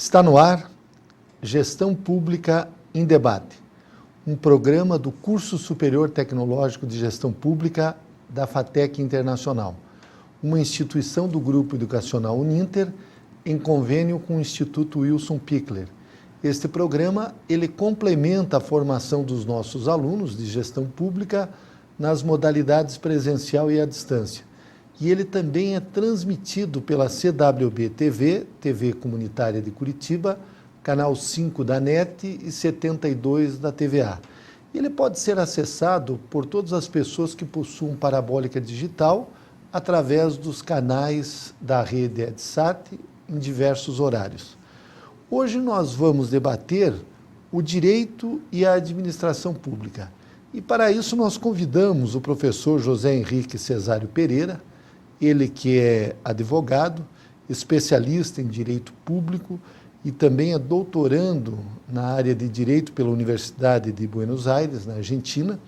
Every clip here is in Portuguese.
Está no ar Gestão Pública em Debate, um programa do Curso Superior Tecnológico de Gestão Pública da FATEC Internacional, uma instituição do Grupo Educacional Uninter em convênio com o Instituto Wilson Pickler. Este programa ele complementa a formação dos nossos alunos de gestão pública nas modalidades presencial e à distância. E ele também é transmitido pela CWB TV, TV Comunitária de Curitiba, canal 5 da NET e 72 da TVA. Ele pode ser acessado por todas as pessoas que possuam parabólica digital através dos canais da rede EdSat em diversos horários. Hoje nós vamos debater o direito e a administração pública. E para isso nós convidamos o professor José Henrique Cesário Pereira, ele que é advogado, especialista em direito público e também é doutorando na área de direito pela Universidade de Buenos Aires, na Argentina.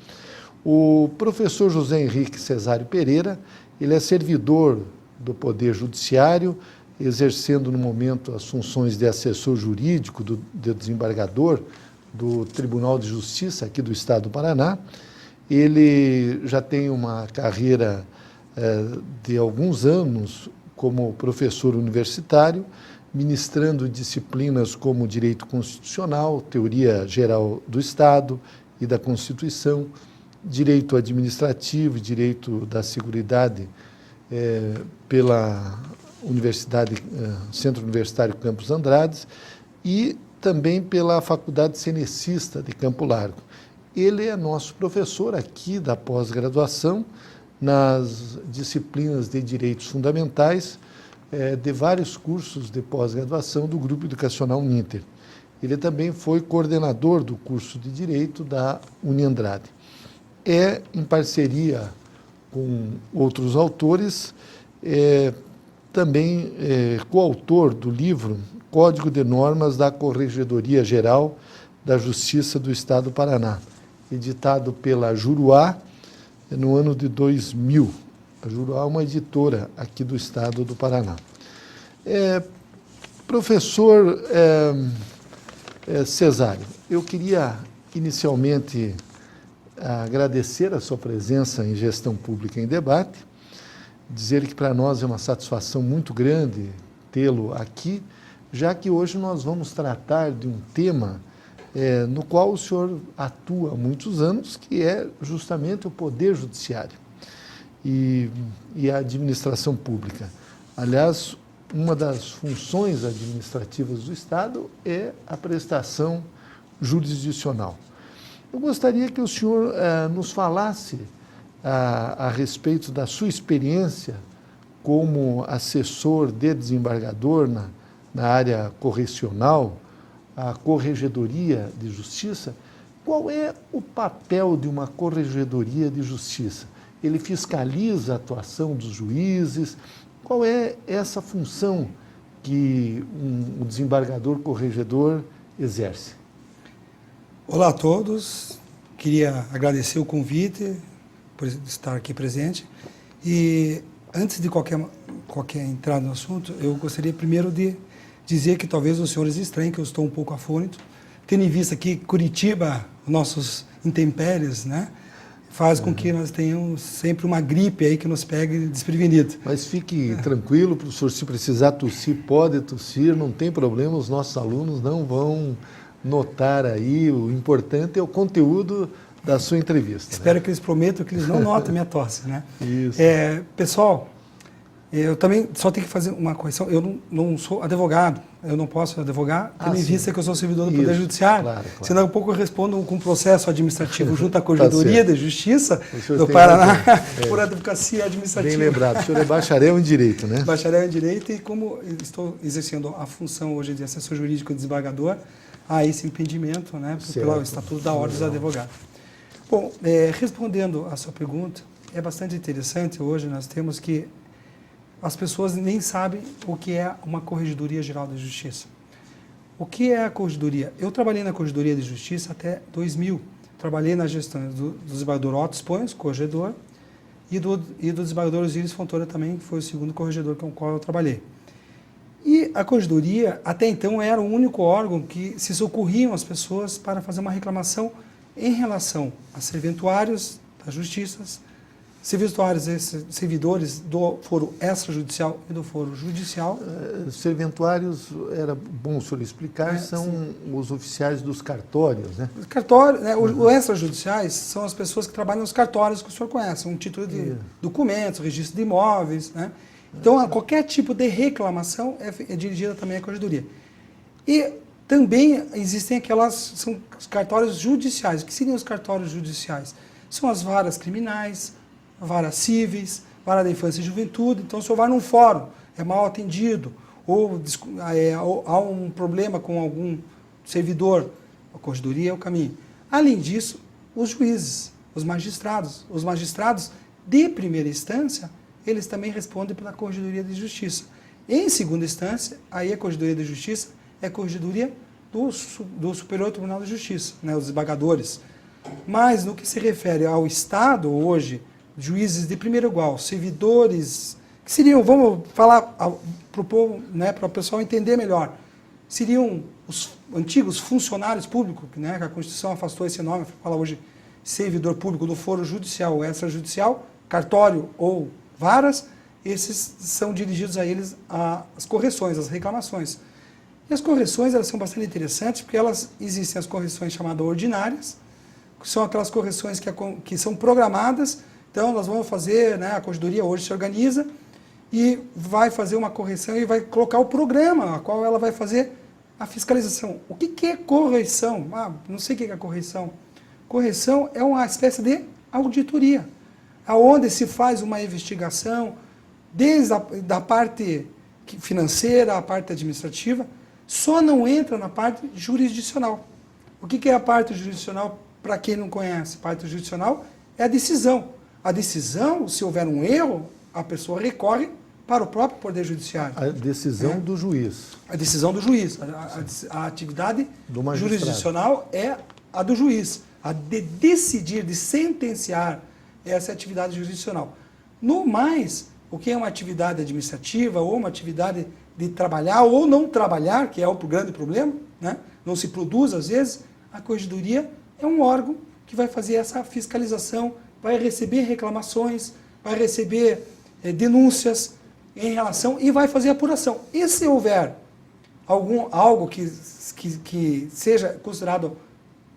O professor José Henrique Cesário Pereira, ele é servidor do Poder Judiciário, exercendo no momento as funções de assessor jurídico do desembargador do Tribunal de Justiça aqui do Estado do Paraná. Ele já tem uma carreira de alguns anos como professor universitário, ministrando disciplinas como Direito Constitucional, Teoria Geral do Estado e da Constituição, Direito Administrativo e Direito da Seguridade pela Centro Universitário Campos Andrades e também pela Faculdade Cenecista de Campo Largo. Ele é nosso professor aqui da pós-graduação nas disciplinas de Direitos Fundamentais de vários cursos de pós-graduação do Grupo Educacional Uninter. Ele também foi coordenador do curso de Direito da Uniandrade. É, em parceria com outros autores, também coautor do livro Código de Normas da Corregedoria Geral da Justiça do Estado do Paraná, editado pela Juruá no ano de 2000. A Juruá é uma editora aqui do Estado do Paraná. Professor Cesário, eu queria inicialmente agradecer a sua presença em Gestão Pública em Debate, dizer que para nós é uma satisfação muito grande tê-lo aqui, já que hoje nós vamos tratar de um tema no qual o senhor atua há muitos anos, que é justamente o Poder Judiciário e a administração pública. Aliás, uma das funções administrativas do Estado é a prestação jurisdicional. Eu gostaria que o senhor nos falasse a respeito da sua experiência como assessor de desembargador na área correcional, a Corregedoria de Justiça. Qual é o papel de uma Corregedoria de Justiça? Ele fiscaliza a atuação dos juízes? Qual é essa função que um desembargador corregedor exerce? Olá a todos, queria agradecer o convite por estar aqui presente e antes de qualquer entrada no assunto, eu gostaria primeiro de dizer que talvez os senhores estranhem que eu estou um pouco afônico, tendo em vista que Curitiba, nossos intempéries, né, faz com que nós tenhamos sempre uma gripe aí que nos pegue desprevenido. Mas fique tranquilo, professor, se precisar tossir, pode tossir, não tem problema, os nossos alunos não vão notar aí, o importante é o conteúdo da sua entrevista. Espero que eles prometam que eles não notem minha tosse, né? Isso. Pessoal, eu também só tenho que fazer uma correção. Eu não sou advogado, eu não posso advogar, tendo em vista que eu sou servidor do Poder Judiciário. Claro. Senão, um pouco eu respondo com processo administrativo junto à Corregedoria de Justiça do Paraná por advocacia administrativa. Bem lembrado, o senhor é bacharel em Direito, né? Bacharel em Direito e como estou exercendo a função hoje de assessor jurídico e desembargador, há esse impedimento, né, pelo Estatuto da Ordem dos Advogados. Bom, respondendo à sua pergunta, é bastante interessante hoje, nós temos que as pessoas nem sabem o que é uma Corregedoria Geral da Justiça. O que é a Corregedoria? Eu trabalhei na Corregedoria de Justiça até 2000. Trabalhei na gestão do desembargador Otto Pons, corregedor, e do desembargador Osíris Fontoura também, que foi o segundo corregedor com o qual eu trabalhei. E que a corregedoria, até então, era o único órgão que se socorriam as pessoas para fazer uma reclamação em relação a serventuários das justiças, servidores do foro extrajudicial e do foro judicial. Serventuários, era bom o senhor explicar, são os oficiais dos cartórios, né? Cartório, né? Os extrajudiciais são as pessoas que trabalham nos cartórios que o senhor conhece, um título de documentos, registro de imóveis, né? Então, qualquer tipo de reclamação é dirigida também à corregedoria. E também existem são os cartórios judiciais. O que seriam os cartórios judiciais? São as varas criminais, varas cíveis, vara da infância e juventude. Então, o senhor vai num fórum, é mal atendido, ou há um problema com algum servidor, a corregedoria é o caminho. Além disso, os juízes, os magistrados de primeira instância, eles também respondem pela Corregedoria de Justiça. Em segunda instância, aí a Corregedoria de Justiça é a Corregedoria do Superior Tribunal de Justiça, né, os desembargadores. Mas no que se refere ao Estado, hoje, juízes de primeiro grau, servidores, que seriam, vamos falar para o povo, né, para o pessoal entender melhor, seriam os antigos funcionários públicos, né, que a Constituição afastou esse nome, fala hoje servidor público do foro judicial ou extrajudicial, cartório ou varas, esses são dirigidos a eles as correções, as reclamações. E as correções, elas são bastante interessantes, porque existem as correções chamadas ordinárias, que são aquelas correções que são programadas. Então, nós vamos fazer, né, a corregedoria hoje se organiza e vai fazer uma correção e vai colocar o programa, a qual ela vai fazer a fiscalização. O que é correção? Não sei o que é correção. Correção é uma espécie de auditoria, aonde se faz uma investigação desde da parte financeira, a parte administrativa, só não entra na parte jurisdicional. O que é a parte jurisdicional, para quem não conhece? A parte jurisdicional é a decisão. A decisão, se houver um erro, a pessoa recorre para o próprio Poder Judiciário. A decisão do juiz. A decisão do juiz. A atividade jurisdicional é a do juiz. A de decidir, de sentenciar, essa é a atividade jurisdicional. No mais, o que é uma atividade administrativa ou uma atividade de trabalhar ou não trabalhar, que é o grande problema, né? Não se produz às vezes, a corregedoria é um órgão que vai fazer essa fiscalização, vai receber reclamações, vai receber denúncias em relação e vai fazer apuração. E se houver algo que seja considerado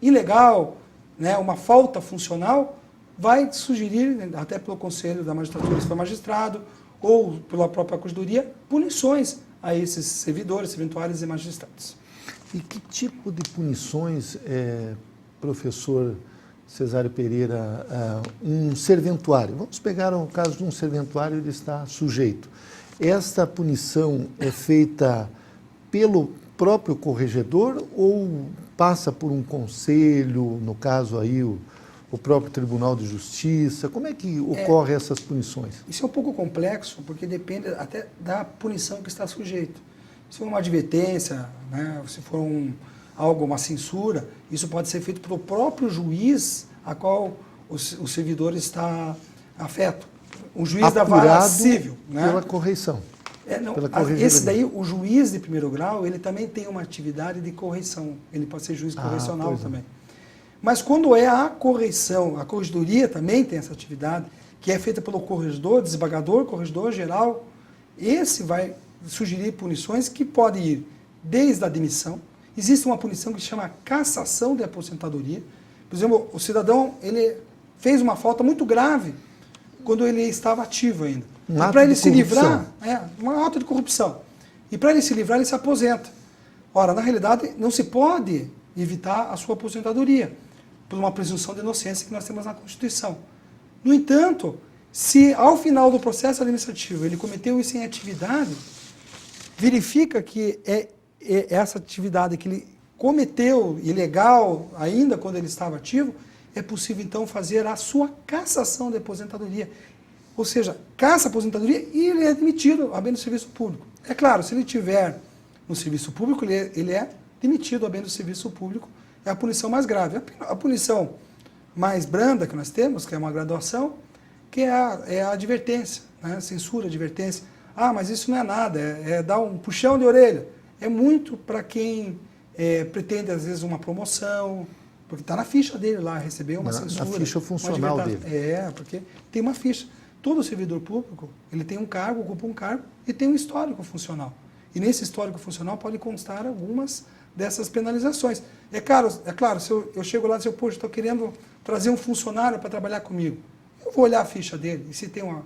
ilegal, né, uma falta funcional, vai sugerir, até pelo Conselho da Magistratura, se for magistrado, ou pela própria Corregedoria, punições a esses servidores, serventuários e magistrados. E que tipo de punições, professor Cesário Pereira, um serventuário? Vamos pegar o caso de um serventuário, ele está sujeito. Esta punição é feita pelo próprio corregedor ou passa por um conselho, no caso aí o próprio Tribunal de Justiça? Como é que ocorrem essas punições? Isso é um pouco complexo, porque depende até da punição que está sujeito. Se for uma advertência, né, se for uma censura, isso pode ser feito pelo próprio juiz a qual o servidor está afeto. O juiz da vara civil. Né? Pela correição. Esse daí, o juiz de primeiro grau, ele também tem uma atividade de correição. Ele pode ser juiz correcional também. Mas quando é a correção, a corregedoria também tem essa atividade, que é feita pelo corregedor, desembargador, corregedor geral. Esse vai sugerir punições que podem ir desde a demissão. Existe uma punição que se chama cassação de aposentadoria. Por exemplo, o cidadão ele fez uma falta muito grave quando ele estava ativo ainda. Um para ele de se corrupção. livrar, uma ato de corrupção. E para ele se livrar, ele se aposenta. Ora, na realidade, não se pode evitar a sua aposentadoria, por uma presunção de inocência que nós temos na Constituição. No entanto, se ao final do processo administrativo ele cometeu isso em atividade, verifica que essa atividade que ele cometeu ilegal ainda quando ele estava ativo, é possível então fazer a sua cassação de aposentadoria. Ou seja, caça a aposentadoria e ele é demitido a bem do serviço público. É claro, se ele estiver no serviço público, ele é demitido a bem do serviço público. É a punição mais grave. A punição mais branda que nós temos, que é uma graduação, que é a advertência, né? Censura, advertência. Ah, mas isso não é nada, é dar um puxão de orelha. É muito para quem pretende, às vezes, uma promoção, porque está na ficha dele lá, receber uma censura. Na ficha funcional dele. Porque tem uma ficha. Todo servidor público, ele tem um cargo, ocupa um cargo e tem um histórico funcional. E nesse histórico funcional pode constar algumas dessas penalizações. É claro, se eu chego lá e digo, poxa, estou querendo trazer um funcionário para trabalhar comigo. Eu vou olhar a ficha dele e se tem uma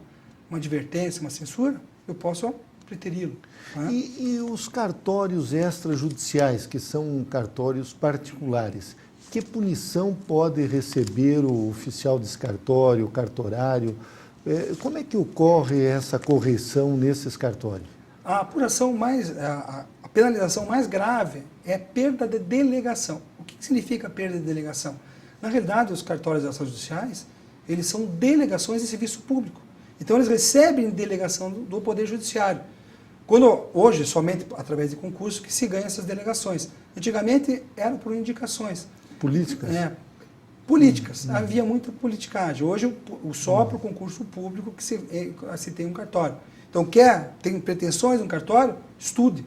advertência, uma censura, eu posso preteri-lo. Né? E os cartórios extrajudiciais, que são cartórios particulares, que punição pode receber o oficial desse cartório, o cartorário? Como é que ocorre essa correção nesses cartórios? A apuração a penalização mais grave é perda de delegação. O que significa perda de delegação? Na realidade, os cartórios extrajudiciais, eles são delegações de serviço público. Então, eles recebem delegação do Poder Judiciário. Hoje, somente através de concurso, que se ganha essas delegações. Antigamente, eram por indicações. Políticas? Políticas. Havia muita politicagem. Hoje, só para o concurso público que se tem um cartório. Então, tem pretensões no cartório? Estude,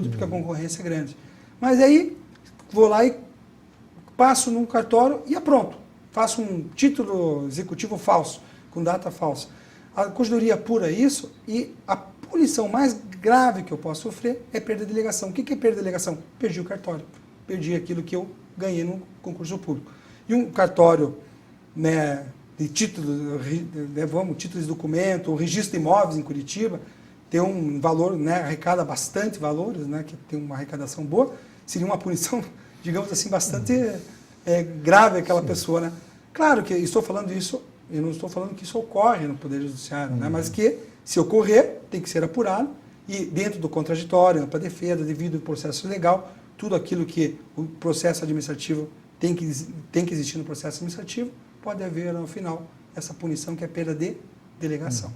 porque a concorrência é grande. Mas aí, vou lá e passo num cartório e pronto. Faço um título executivo falso, com data falsa. A Corregedoria apura isso e a punição mais grave que eu posso sofrer é perda de delegação. O que é perda de delegação? Perdi o cartório. Perdi aquilo que eu ganhei no concurso público. E um cartório, né, de títulos de documento, o registro de imóveis em Curitiba, tem um valor, né, arrecada bastante valores, né, que tem uma arrecadação boa, seria uma punição, digamos assim, bastante grave aquela pessoa. Né? Claro que estou falando isso, eu não estou falando que isso ocorre no Poder Judiciário, né, mas que, se ocorrer, tem que ser apurado e dentro do contraditório, ampla defesa, devido ao processo legal, tudo aquilo que o processo administrativo tem que existir no processo administrativo, pode haver, no final, essa punição que é perda de delegação.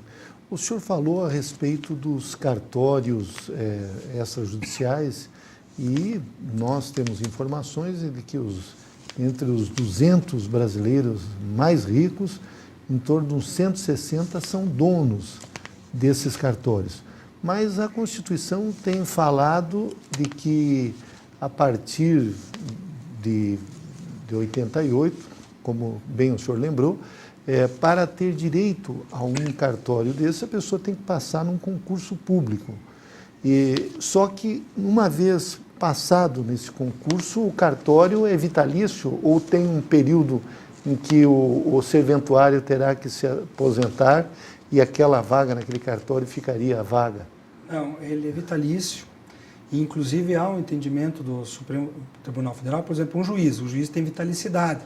O senhor falou a respeito dos cartórios extrajudiciais e nós temos informações de que entre os 200 brasileiros mais ricos, em torno de uns 160 são donos desses cartórios. Mas a Constituição tem falado de que, a partir de 88, como bem o senhor lembrou, para ter direito a um cartório desse, a pessoa tem que passar num concurso público. Só que, uma vez passado nesse concurso, o cartório é vitalício ou tem um período em que o serventuário terá que se aposentar e aquela vaga naquele cartório ficaria a vaga? Não, ele é vitalício. E, inclusive, há um entendimento do Supremo Tribunal Federal, por exemplo, o juiz tem vitalicidade.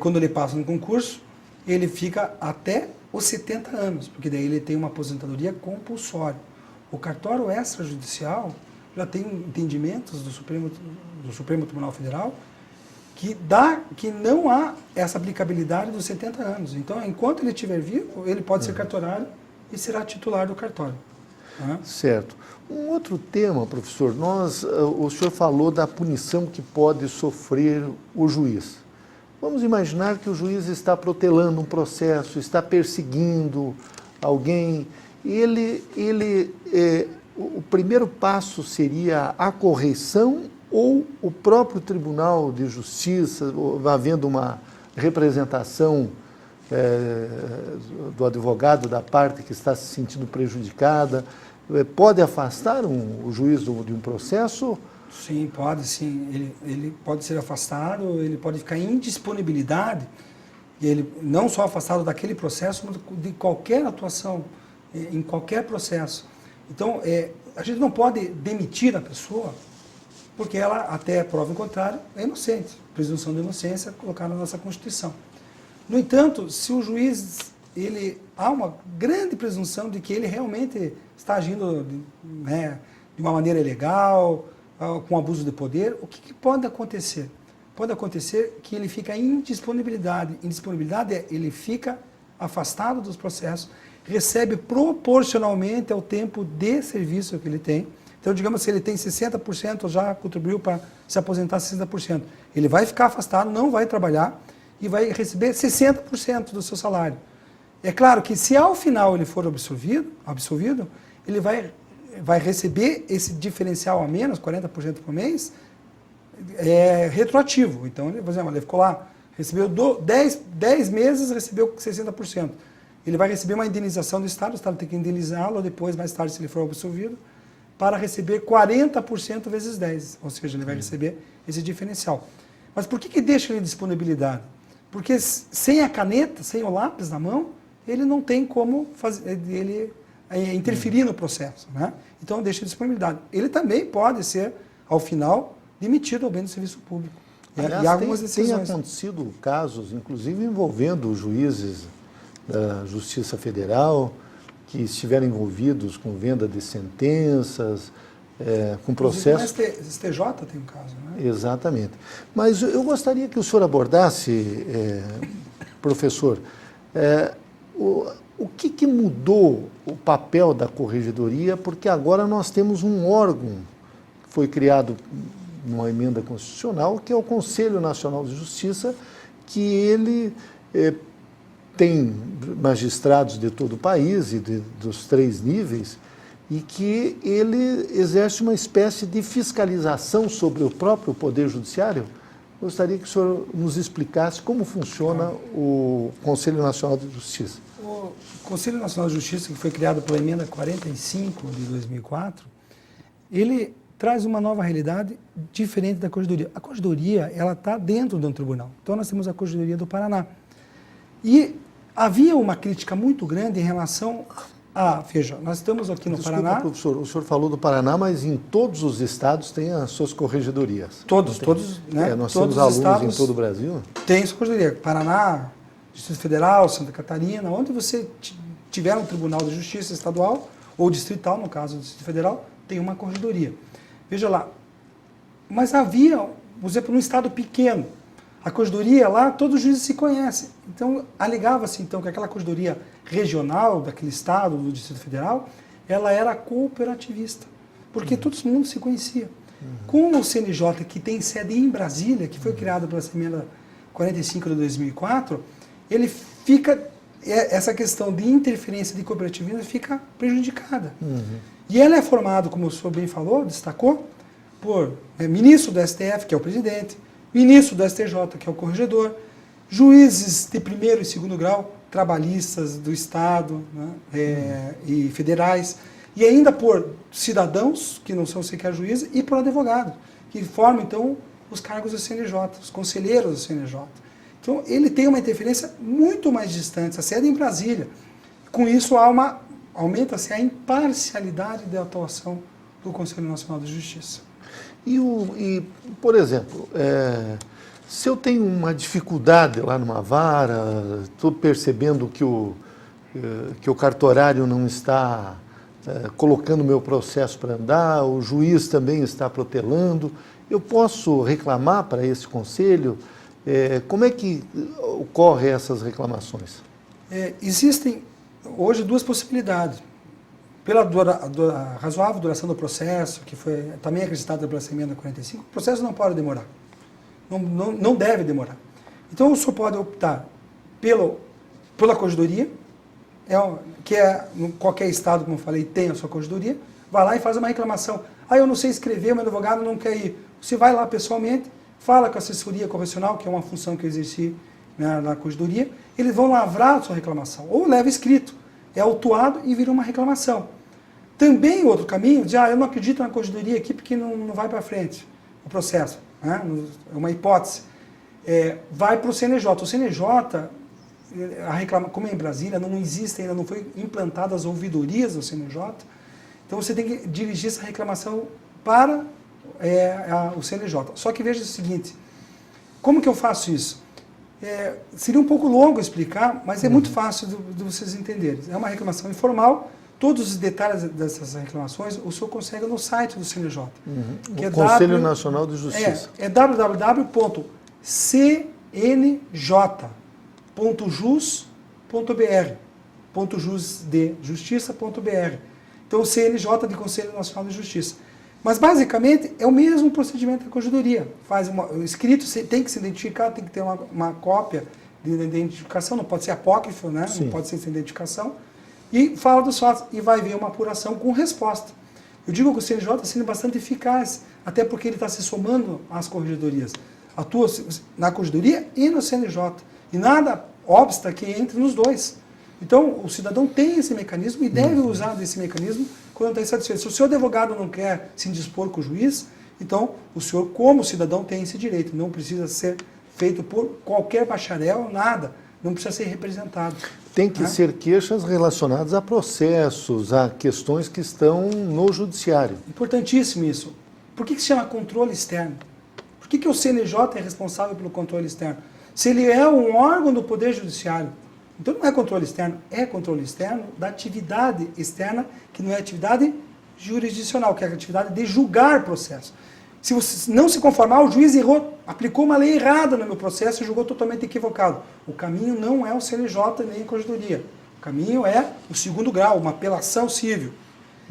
Quando ele passa no concurso, ele fica até os 70 anos, porque daí ele tem uma aposentadoria compulsória. O cartório extrajudicial já tem entendimentos do Supremo Tribunal Federal que não há essa aplicabilidade dos 70 anos. Então, enquanto ele estiver vivo, ele pode ser cartorário e será titular do cartório. Certo. Um outro tema, professor, o senhor falou da punição que pode sofrer o juiz. Vamos imaginar que o juiz está protelando um processo, está perseguindo alguém. O primeiro passo seria a correição ou o próprio Tribunal de Justiça, havendo uma representação do advogado da parte que está se sentindo prejudicada, pode afastar o juiz de um processo? Sim, pode sim. Ele pode ser afastado, ele pode ficar em indisponibilidade, ele não só afastado daquele processo, mas de qualquer atuação, em qualquer processo. Então, a gente não pode demitir a pessoa, porque ela, até prova em contrário, é inocente. Presunção de inocência colocada na nossa Constituição. No entanto, se o juiz, há uma grande presunção de que ele realmente está agindo de uma maneira ilegal, com abuso de poder, o que pode acontecer? Pode acontecer que ele fica em indisponibilidade. Indisponibilidade ele fica afastado dos processos, recebe proporcionalmente ao tempo de serviço que ele tem. Então, digamos que ele tem 60%, já contribuiu para se aposentar 60%. Ele vai ficar afastado, não vai trabalhar e vai receber 60% do seu salário. É claro que se ao final ele for absolvido, ele vai receber esse diferencial a menos, 40% por mês, retroativo. Então, por exemplo, ele ficou lá, recebeu 10 meses, recebeu 60%. Ele vai receber uma indenização do Estado, o Estado tem que indenizá-lo depois, mais tarde, se ele for absolvido, para receber 40% vezes 10, ou seja, ele vai receber esse diferencial. Mas por que deixa ele em disponibilidade? Porque sem a caneta, sem o lápis na mão, ele não tem como interferir no processo, né? Então deixa em disponibilidade. Ele também pode ser, ao final, demitido ao bem do serviço público. Aliás, e algumas decisões. Tem acontecido casos, inclusive envolvendo juízes da Justiça Federal, que estiveram envolvidos com venda de sentenças, com processos... Inclusive, o STJ tem um caso, né? Exatamente. Mas eu gostaria que o senhor abordasse, professor, o que mudou o papel da Corregedoria, porque agora nós temos um órgão que foi criado numa emenda constitucional, que é o Conselho Nacional de Justiça, que ele tem magistrados de todo o país e dos 3 níveis, e que ele exerce uma espécie de fiscalização sobre o próprio Poder Judiciário. Gostaria que o senhor nos explicasse como funciona o Conselho Nacional de Justiça. O Conselho Nacional de Justiça, que foi criado pela emenda 45 de 2004, ele traz uma nova realidade diferente da Corregedoria. A Corregedoria, ela está dentro de um tribunal. Então, nós temos a Corregedoria do Paraná. E havia uma crítica muito grande em relação veja, nós estamos aqui no Paraná... Professor, o senhor falou do Paraná, mas em todos os estados tem as suas corregedorias. Todos, né? Nós todos temos os alunos em todo o Brasil. Tem sua corregedoria. Paraná, Distrito Federal, Santa Catarina, onde você tiver um tribunal de justiça estadual, ou distrital, no caso do Distrito Federal, tem uma corregedoria. Veja lá, mas havia, por exemplo, num estado pequeno, a corregedoria lá, todos os juízes se conhecem. Então, alegava-se então que aquela corregedoria regional daquele estado, do Distrito Federal, ela era cooperativista, porque todo mundo se conhecia. Com o CNJ, que tem sede em Brasília, que foi criado pela emenda 45 de 2004, ele fica, essa questão de interferência de cooperativismo fica prejudicada. E ela é formada, como o senhor bem falou, destacou, por ministro do STF, que é o presidente, ministro do STJ, que é o corregedor, juízes de primeiro e segundo grau, trabalhistas do Estado, né, e federais, e ainda por cidadãos, que não são sequer juízes, e por advogados, que formam, então, os cargos do CNJ, os conselheiros do CNJ. Então, ele tem uma interferência muito mais distante, a sede em Brasília. Com isso, aumenta-se a imparcialidade da atuação do Conselho Nacional de Justiça. Por exemplo, se eu tenho uma dificuldade lá numa vara, estou percebendo que o cartorário não está colocando o meu processo para andar, o juiz também está protelando, eu posso reclamar para esse conselho? Como é que ocorrem essas reclamações? Existem hoje 2 possibilidades. Pela razoável duração do processo, que foi também acreditada pela emenda 45, o processo não pode demorar. Não deve demorar. Então, o senhor pode optar pela corregedoria, que em qualquer estado, como eu falei, tem a sua corregedoria, vai lá e faz uma reclamação. Eu não sei escrever, meu advogado não quer ir. Você vai lá pessoalmente, fala com a assessoria correcional, que é uma função que eu exerci na corregedoria, eles vão lavrar a sua reclamação, ou leva escrito, é autuado e vira uma reclamação. Também outro caminho, eu não acredito na corregedoria aqui porque não vai para frente o processo, né? É uma hipótese. Vai para o CNJ. O CNJ, como é em Brasília, não existe ainda, não foi implantadas as ouvidorias do CNJ, então você tem que dirigir essa reclamação para o CNJ. Só que veja o seguinte, como que eu faço isso? Seria um pouco longo explicar, mas é muito fácil de vocês entenderem. É uma reclamação informal, todos os detalhes dessas reclamações o senhor consegue no site do CNJ. Que o Conselho Nacional de Justiça. É www.cnj.jus.br, jusdejustiça.br. Então, o CNJ de Conselho Nacional de Justiça. Mas, basicamente, é o mesmo procedimento da corregedoria. Faz o escrito, tem que se identificar, tem que ter uma cópia identificação, não pode ser apócrifo, né? Sim. Não pode ser sem identificação, e fala dos fatos, e vai vir uma apuração com resposta. Eu digo que o CNJ está sendo bastante eficaz, até porque ele está se somando às corregedorias. Atua na corregedoria e no CNJ. E nada obsta que entre nos dois. Então, o cidadão tem esse mecanismo e deve usar desse mecanismo quando está insatisfeito. Se o seu advogado não quer se indispor com o juiz, então o senhor, como cidadão, tem esse direito. Não precisa ser feito por qualquer bacharel, nada. Não precisa ser representado. Tem que ser queixas relacionadas a processos, a questões que estão no judiciário. Importantíssimo isso. Por que se chama controle externo? Por que o CNJ é responsável pelo controle externo? Se ele é um órgão do Poder Judiciário, então não é controle externo, é controle externo da atividade externa, que não é atividade jurisdicional, que é a atividade de julgar processo. Se você não se conformar, o juiz errou, aplicou uma lei errada no meu processo e julgou totalmente equivocado. O caminho não é o CNJ nem a corregedoria. O caminho é o segundo grau, uma apelação civil.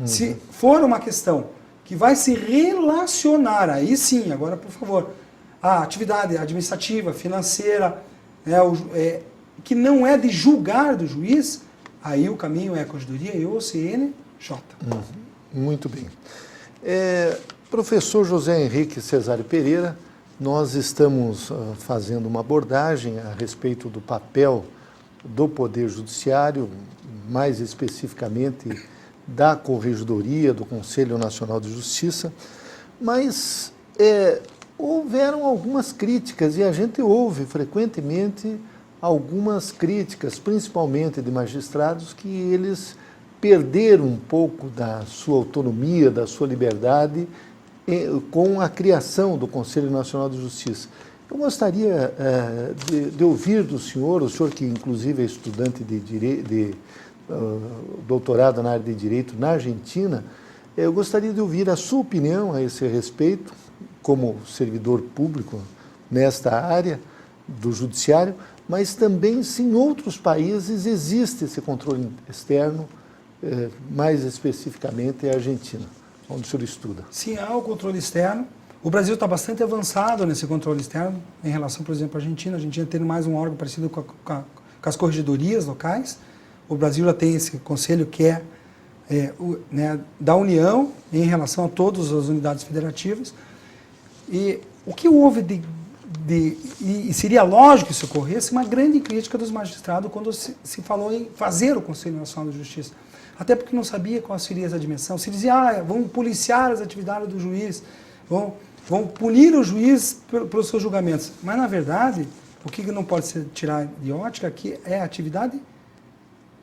Se for uma questão que vai se relacionar, aí sim, agora por favor, a atividade administrativa, financeira, que não é de julgar do juiz, aí o caminho é a corregedoria e o CNJ. Muito bem. Professor José Henrique Cesário Pereira, nós estamos fazendo uma abordagem a respeito do papel do Poder Judiciário, mais especificamente da Corregedoria, do Conselho Nacional de Justiça, mas houveram algumas críticas e a gente ouve frequentemente algumas críticas, principalmente de magistrados, que eles perderam um pouco da sua autonomia, da sua liberdade, com a criação do Conselho Nacional de Justiça. Eu gostaria de ouvir do senhor, o senhor que inclusive é estudante de doutorado na área de Direito na Argentina, eu gostaria de ouvir a sua opinião a esse respeito, como servidor público nesta área do judiciário, mas também se em outros países existe esse controle externo, mais especificamente a Argentina, onde o senhor estuda. Sim, há o controle externo. O Brasil está bastante avançado nesse controle externo, em relação, por exemplo, à Argentina. A Argentina tem mais um órgão parecido com as corregedorias locais. O Brasil já tem esse conselho que é da União, em relação a todas as unidades federativas. E o que houve e seria lógico que isso ocorresse, uma grande crítica dos magistrados quando se falou em fazer o Conselho Nacional de Justiça. Até porque não sabia qual seria essa dimensão. Se dizia, vão policiar as atividades do juiz, vão punir o juiz pelos seus julgamentos. Mas, na verdade, o que não pode ser tirado de ótica aqui é a atividade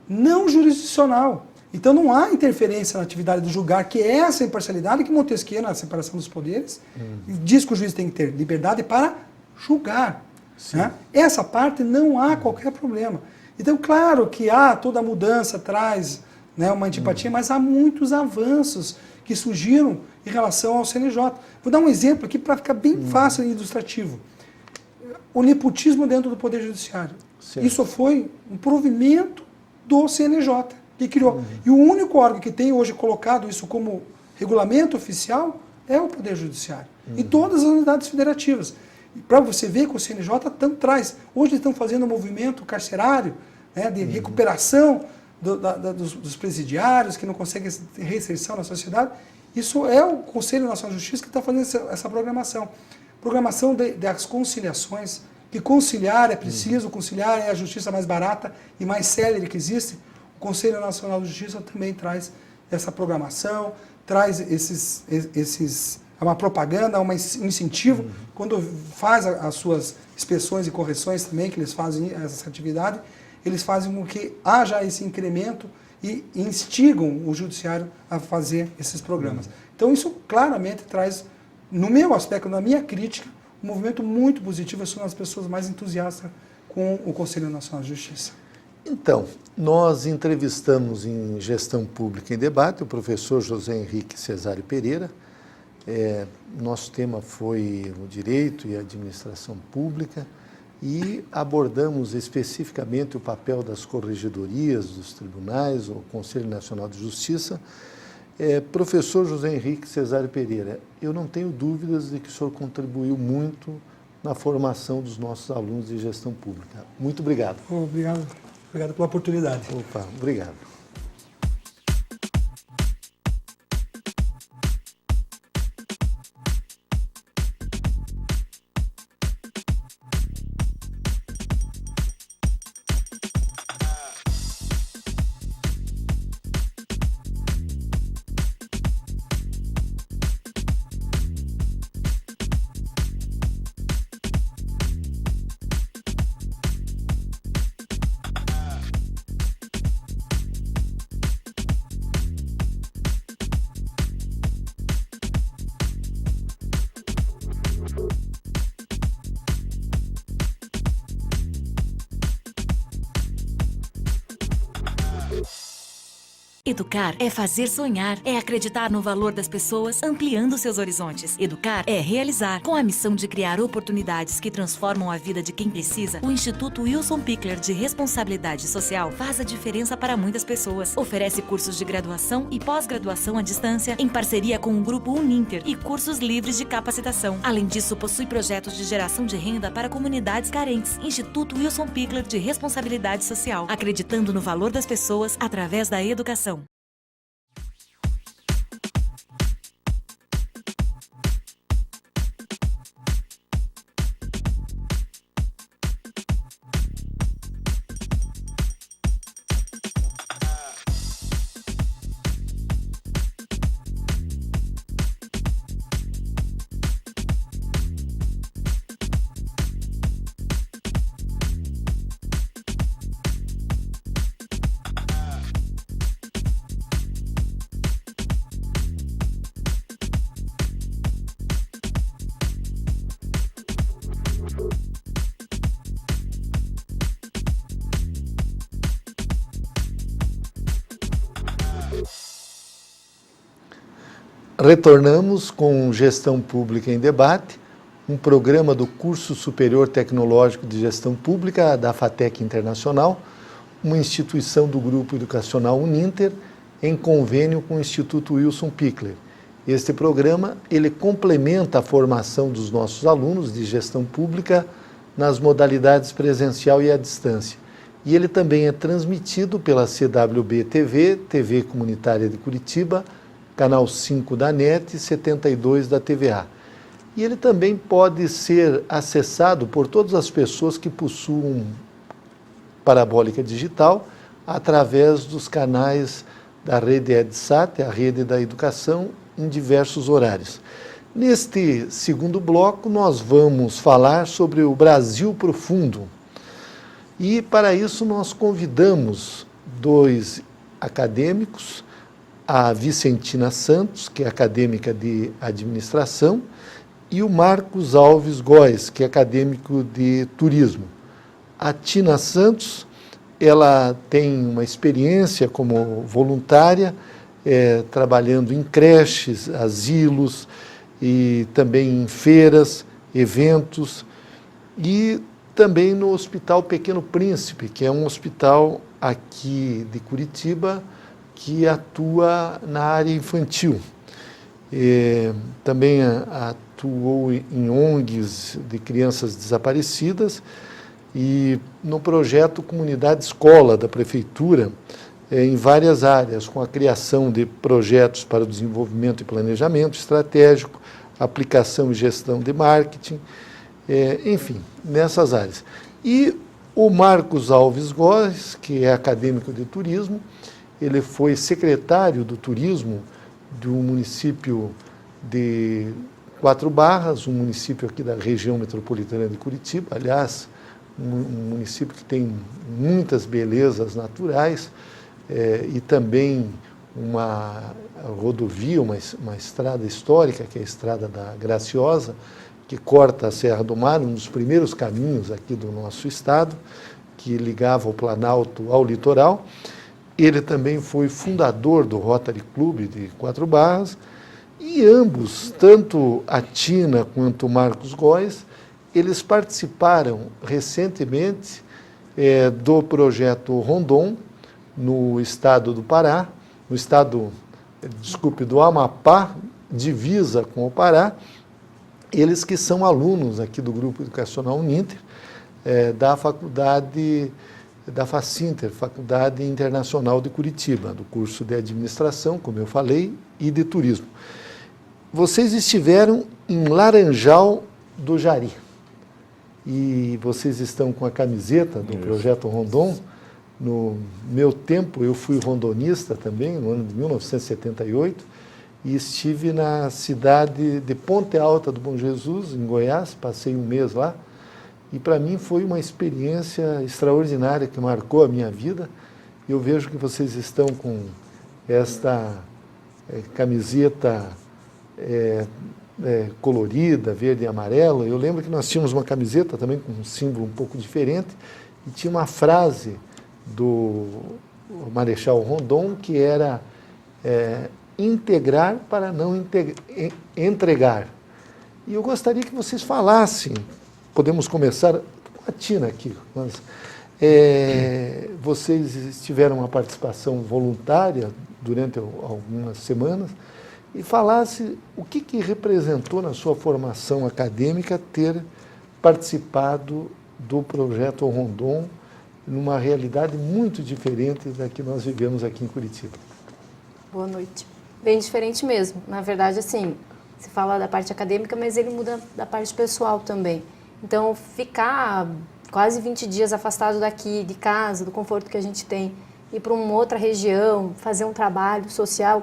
não jurisdicional. Então, não há interferência na atividade do julgar, que é essa imparcialidade que Montesquieu, na separação dos poderes, diz que o juiz tem que ter liberdade para julgar. Né? Essa parte não há qualquer problema. Então, claro que toda mudança traz uma antipatia, mas há muitos avanços que surgiram em relação ao CNJ. Vou dar um exemplo aqui para ficar bem fácil e ilustrativo. O nepotismo dentro do Poder Judiciário. Certo. Isso foi um provimento do CNJ, que criou. E o único órgão que tem hoje colocado isso como regulamento oficial é o Poder Judiciário. E todas as unidades federativas. Para você ver que o CNJ tanto traz. Hoje estão fazendo um movimento carcerário, de recuperação dos presidiários que não conseguem ter reinserção na sociedade. Isso é o Conselho Nacional de Justiça que está fazendo essa programação. Programação das conciliações, que conciliar é preciso, conciliar é a justiça mais barata e mais célere que existe. O Conselho Nacional de Justiça também traz essa programação, traz uma propaganda, um incentivo, quando faz as suas inspeções e correções também, que eles fazem essa atividade, eles fazem com que haja esse incremento e instigam o judiciário a fazer esses programas. Então, isso claramente traz, no meu aspecto, na minha crítica, um movimento muito positivo. Eu sou uma das pessoas mais entusiastas com o Conselho Nacional de Justiça. Então, nós entrevistamos em Gestão Pública em Debate o professor José Henrique Cesário Pereira. Nosso tema foi o Direito e a Administração Pública e abordamos especificamente o papel das corregedorias, dos tribunais, o Conselho Nacional de Justiça. Professor José Henrique Cesário Pereira, eu não tenho dúvidas de que o senhor contribuiu muito na formação dos nossos alunos de gestão pública. Muito obrigado. Obrigado pela oportunidade. Opa, obrigado. Educar é fazer sonhar, é acreditar no valor das pessoas, ampliando seus horizontes. Educar é realizar. Com a missão de criar oportunidades que transformam a vida de quem precisa, o Instituto Wilson Pickler de Responsabilidade Social faz a diferença para muitas pessoas. Oferece cursos de graduação e pós-graduação à distância, em parceria com o Grupo Uninter, e cursos livres de capacitação. Além disso, possui projetos de geração de renda para comunidades carentes. Instituto Wilson Pickler de Responsabilidade Social, acreditando no valor das pessoas através da educação. Retornamos com Gestão Pública em Debate, um programa do Curso Superior Tecnológico de Gestão Pública da FATEC Internacional, uma instituição do Grupo Educacional Uninter, em convênio com o Instituto Wilson Pickler. Este programa, ele complementa a formação dos nossos alunos de gestão pública nas modalidades presencial e à distância. E ele também é transmitido pela CWB TV, TV Comunitária de Curitiba, canal 5 da NET e 72 da TVA. E ele também pode ser acessado por todas as pessoas que possuam parabólica digital através dos canais da rede EdSat, a rede da educação, em diversos horários. Neste segundo bloco, nós vamos falar sobre o Brasil Profundo. E, para isso, nós convidamos dois acadêmicos, a Vicentina Santos, que é acadêmica de administração, e o Marcos Alves Góes, que é acadêmico de turismo. A Tina Santos, ela tem uma experiência como voluntária, trabalhando em creches, asilos e também em feiras, eventos, e também no Hospital Pequeno Príncipe, que é um hospital aqui de Curitiba, que atua na área infantil. Também atuou em ONGs de crianças desaparecidas e no projeto Comunidade Escola da Prefeitura, em várias áreas, com a criação de projetos para o desenvolvimento e planejamento estratégico, aplicação e gestão de marketing, enfim, nessas áreas. E o Marcos Alves Góes, que é acadêmico de turismo, ele foi secretário do turismo do município de Quatro Barras, um município aqui da região metropolitana de Curitiba, aliás, um município que tem muitas belezas naturais e também uma rodovia, uma estrada histórica, que é a Estrada da Graciosa, que corta a Serra do Mar, um dos primeiros caminhos aqui do nosso estado, que ligava o Planalto ao litoral. Ele também foi fundador do Rotary Club de Quatro Barras, e ambos, tanto a Tina quanto o Marcos Góes, eles participaram recentemente do projeto Rondon, no estado do Pará, no estado, do Amapá, divisa com o Pará, eles que são alunos aqui do Grupo Educacional Uninter, da faculdade da Facinter, Faculdade Internacional de Curitiba, do curso de Administração, como eu falei, e de Turismo. Vocês estiveram em Laranjal do Jari, e vocês estão com a camiseta do Projeto Rondon. No meu tempo, eu fui rondonista também, no ano de 1978, e estive na cidade de Ponte Alta do Bom Jesus, em Goiás, passei um mês lá, e para mim foi uma experiência extraordinária que marcou a minha vida. Eu vejo que vocês estão com esta camiseta colorida, verde e amarela. Eu lembro que nós tínhamos uma camiseta também com um símbolo um pouco diferente, e tinha uma frase do Marechal Rondon que era integrar para não entregar. E eu gostaria que vocês falassem, podemos começar com a Tina aqui, mas vocês tiveram uma participação voluntária durante algumas semanas, e falasse o que representou na sua formação acadêmica ter participado do Projeto Rondon numa realidade muito diferente da que nós vivemos aqui em Curitiba. Boa noite. Bem diferente mesmo. Na verdade, assim, se fala da parte acadêmica, mas ele muda da parte pessoal também. Então, ficar quase 20 dias afastado daqui, de casa, do conforto que a gente tem, ir para uma outra região, fazer um trabalho social,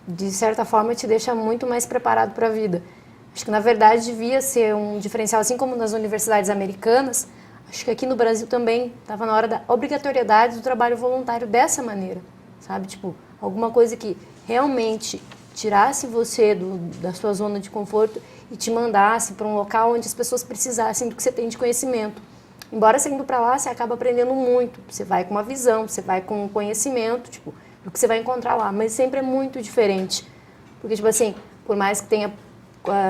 de certa forma, te deixa muito mais preparado para a vida. Acho que, na verdade, devia ser um diferencial, assim como nas universidades americanas. Acho que aqui no Brasil também estava na hora da obrigatoriedade do trabalho voluntário dessa maneira, sabe? Tipo, alguma coisa que realmente tirasse você da sua zona de conforto e te mandasse para um local onde as pessoas precisassem do que você tem de conhecimento. Embora você indo para lá, você acaba aprendendo muito. Você vai com uma visão, você vai com um conhecimento, tipo, do que você vai encontrar lá. Mas sempre é muito diferente. Porque, tipo assim, por mais que tenha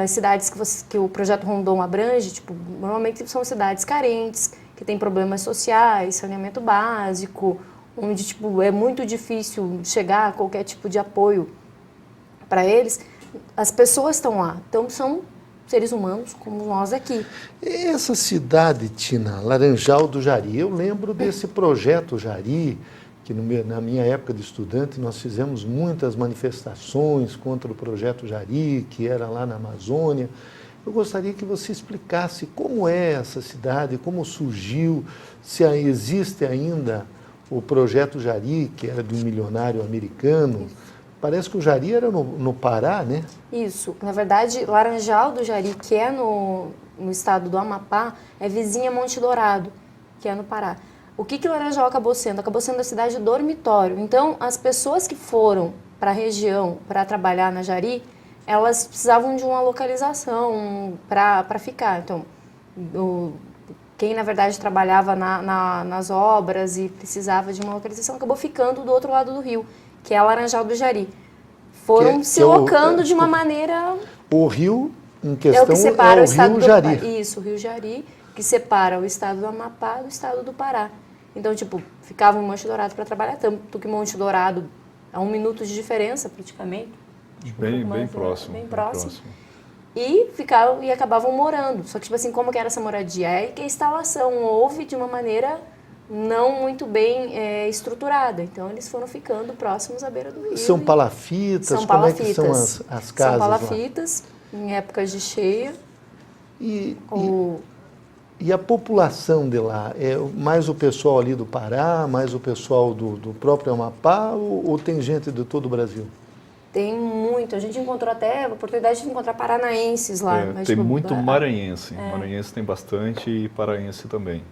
cidades que o Projeto Rondon abrange, tipo, normalmente são cidades carentes, que têm problemas sociais, saneamento básico, onde tipo, é muito difícil chegar a qualquer tipo de apoio para eles. As pessoas estão lá, então são seres humanos como nós aqui. Essa cidade, Tina, Laranjal do Jari, eu lembro desse projeto Jari, que na minha época de estudante nós fizemos muitas manifestações contra o projeto Jari, que era lá na Amazônia. Eu gostaria que você explicasse como é essa cidade, como surgiu, se existe ainda o projeto Jari, que era de um milionário americano. Parece que o Jari era no Pará, né? Isso. Na verdade, Laranjal do Jari, que é no estado do Amapá, é vizinha Monte Dourado, que é no Pará. O que Laranjal acabou sendo? Acabou sendo a cidade dormitório. Então, as pessoas que foram para a região para trabalhar na Jari, elas precisavam de uma localização para ficar. Então, quem, na verdade, trabalhava nas obras e precisava de uma localização, acabou ficando do outro lado do rio, que é a Laranjal do Jari. Foram se locando de uma maneira... O rio, em questão, é o que separa é o estado rio Jari. Isso, o rio Jari, que separa o estado do Amapá do estado do Pará. Então, tipo, ficava em Monte Dourado para trabalhar, tanto que Monte Dourado é 1 minuto de diferença, praticamente. Bem próximo. Bem próximo. E acabavam morando. Só que, tipo assim, como que era essa moradia? É que a instalação houve de uma maneira não muito bem estruturada. Então, eles foram ficando próximos à beira do rio. São palafitas? São como palafitas. É que são as casas? São palafitas, lá? Em épocas de cheia. E a população de lá? É mais o pessoal ali do Pará, mais o pessoal do próprio Amapá, ou tem gente de todo o Brasil? Tem muito. A gente encontrou até a oportunidade de encontrar paranaenses lá. Mas, tem muito maranhense. Maranhense tem bastante e paraense também.